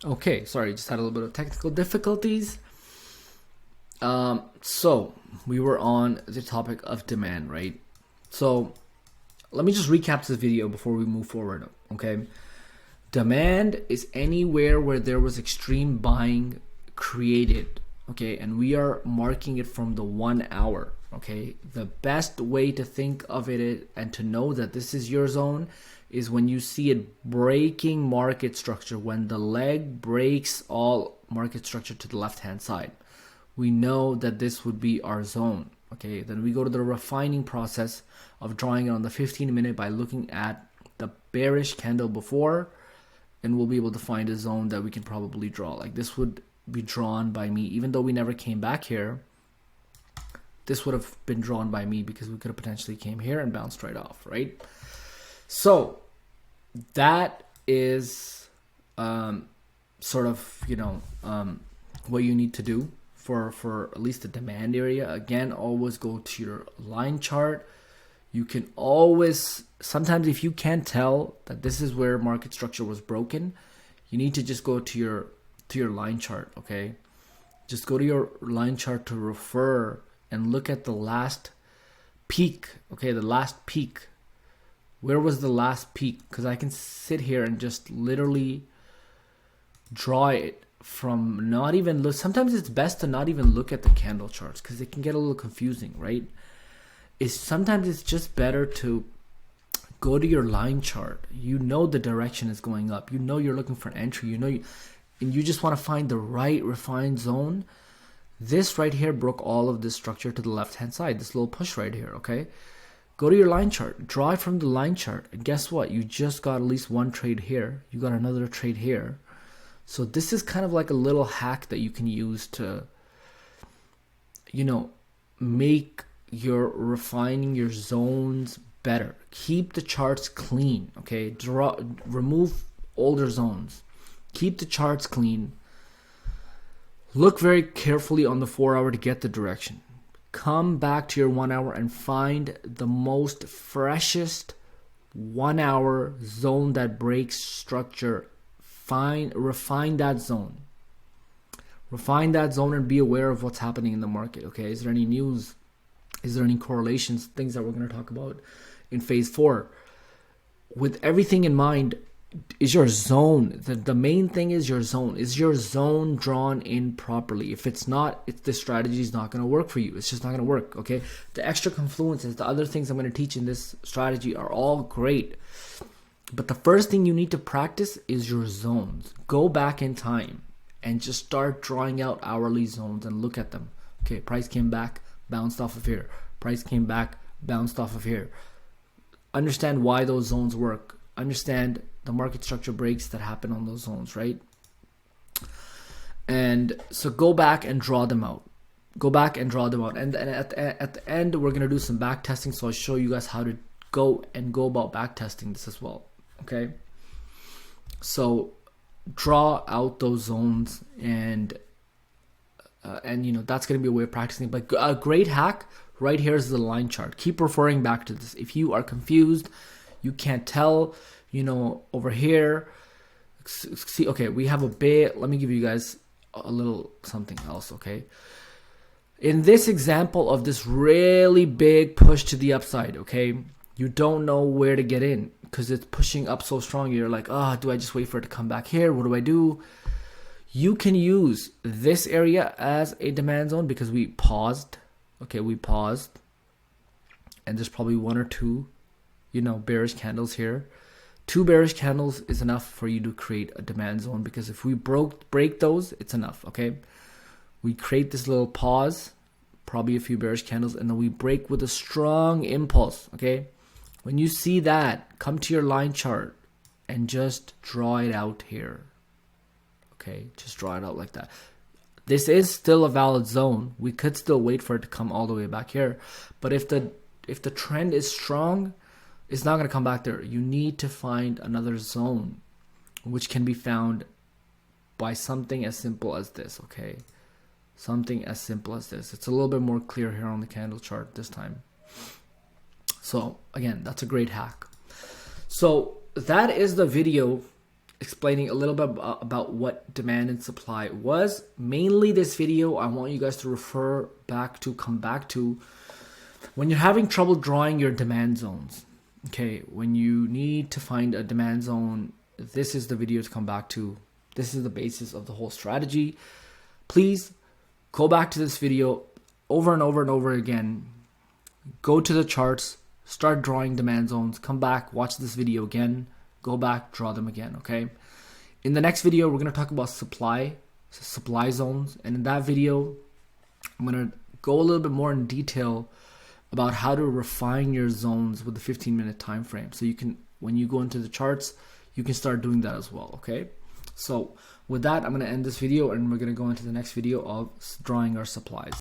Okay, sorry, just had a little bit of technical difficulties. So we were on the topic of demand, right? So let me just recap this video before we move forward, okay? Demand is anywhere where there was extreme buying created, okay? And we are marking it from the 1 hour, okay? The best way to think of it and to know that this is your zone is when you see it breaking market structure, when the leg breaks all market structure to the left hand side. We know that this would be our zone, okay? Then we go to the refining process of drawing it on the 15-minute by looking at the bearish candle before, and we'll be able to find a zone that we can probably draw. Like this would be drawn by me, even though we never came back here. This would have been drawn by me because we could have potentially came here and bounced right off, right? So that is sort of, what you need to do for at least the demand area. Again, always go to your line chart. You can always, sometimes if you can't tell that this is where market structure was broken, you need to just go to your line chart, okay? Just go to your line chart to refer and look at the last peak, okay? The last peak. Where was the last peak? Because I can sit here and just literally draw it from not even look. Sometimes it's best to not even look at the candle charts because it can get a little confusing, right? Sometimes it's just better to go to your line chart. You know the direction is going up. You know you're looking for an entry. And you just want to find the right refined zone. This right here broke all of this structure to the left hand side. This little push right here, okay? Go to your line chart. Draw it from the line chart. And guess what? You just got at least one trade here. You got another trade here. So this is kind of like a little hack that you can use to, make your refining your zones better. Keep the charts clean, okay? Remove older zones. Keep the charts clean. Look very carefully on the 4 hour to get the direction. Come back to your 1 hour and find the most freshest 1 hour zone that breaks structure. Refine that zone. Refine that zone and be aware of what's happening in the market, okay? Is there any news? Is there any correlations? Things that we're going to talk about in phase 4. With everything in mind, is your zone, the main thing is your zone. Is your zone drawn in properly? If it's not, this strategy is not going to work for you. It's just not going to work, okay? The extra confluences, the other things I'm going to teach in this strategy are all great. But the first thing you need to practice is your zones. Go back in time and just start drawing out hourly zones and look at them. Okay, price came back, bounced off of here. Price came back, bounced off of here. Understand why those zones work. Understand the market structure breaks that happen on those zones, right? And so go back and draw them out. Go back and draw them out. And at the end, we're going to do some back testing. So I'll show you guys how to go about back testing this as well. Okay. So draw out those zones and that's going to be a way of practicing. But a great hack right here is the line chart. Keep referring back to this. If you are confused, you can't tell, over here, see, okay, we have a bit. Let me give you guys a little something else, okay? In this example of this really big push to the upside, okay, you don't know where to get in because it's pushing up so strong. You're like, do I just wait for it to come back here? What do I do? You can use this area as a demand zone because we paused. Okay, we paused. And there's probably one or two, bearish candles here. 2 bearish candles is enough for you to create a demand zone because if we break those, it's enough, okay? We create this little pause, probably a few bearish candles, and then we break with a strong impulse, okay? When you see that, come to your line chart and just draw it out here. Okay, just draw it out like that. This is still a valid zone. We could still wait for it to come all the way back here. But if the trend is strong, it's not going to come back there. You need to find another zone, which can be found by something as simple as this, okay? Something as simple as this. It's a little bit more clear here on the candle chart this time. So again, that's a great hack. So that is the video explaining a little bit about what demand and supply was. Mainly this video, I want you guys to come back to when you're having trouble drawing your demand zones. Okay, when you need to find a demand zone, this is the video to come back to. This is the basis of the whole strategy. Please go back to this video over and over and over again. Go to the charts, start drawing demand zones, come back, watch this video again, go back, draw them again, okay? In the next video, we're going to talk about supply zones. And in that video, I'm going to go a little bit more in detail about how to refine your zones with the 15-minute time frame. So you can, when you go into the charts, you can start doing that as well, okay? So with that, I'm going to end this video and we're going to go into the next video of drawing our supplies.